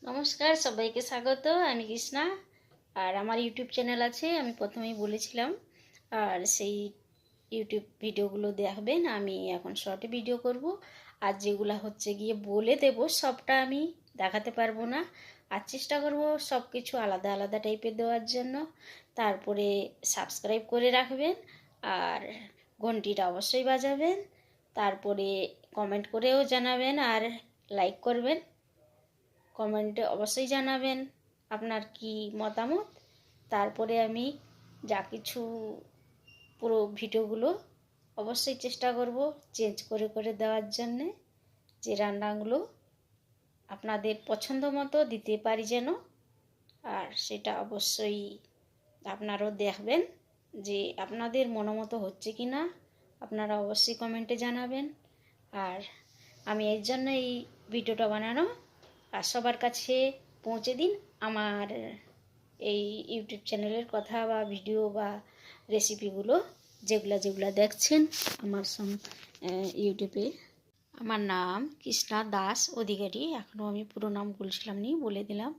নমস্কার, সবাইকে স্বাগত। আমি কৃষ্ণা। আর আমার ইউটিউব চ্যানেল আছে, আমি প্রথমেই বলেছিলাম। আর সেই ইউটিউব ভিডিওগুলো দেখবেন। আমি এখন শর্টে ভিডিও করব। আর যেগুলো হচ্ছে গিয়ে বলে দেব, সবটা আমি দেখাতে পারবো না। আর চেষ্টা করব সব কিছু আলাদা আলাদা টাইপের দেওয়ার জন্য। তারপরে সাবস্ক্রাইব করে রাখবেন আর ঘন্টিটা অবশ্যই বাজাবেন। তারপরে কমেন্ট করেও জানাবেন আর লাইক করবেন। কমেন্টে অবশ্যই জানাবেন আপনার কি মতামত। তারপরে আমি যা কিছু পুরো ভিডিওগুলো অবশ্যই চেষ্টা করব চেঞ্জ করে করে দেওয়ার জন্যে, যে রান্নাগুলো আপনাদের পছন্দ মতো দিতে পারি যেন। আর সেটা অবশ্যই আপনারাও দেখবেন যে আপনাদের মনোমতো হচ্ছে কি না, আপনারা অবশ্যই কমেন্টে জানাবেন। আর আমি এর জন্য এই ভিডিওটা বানানো, আর সবার কাছে পৌঁছে দিন আমার এই ইউটিউব চ্যানেলের কথা বা ভিডিও বা রেসিপিগুলো যেগুলো যেগুলো দেখছেন আমার ইউটিউবে। আমার নাম কৃষ্ণা দাস অধিকারী। এখনও আমি পুরো নাম বলছিলাম নি, বলে দিলাম।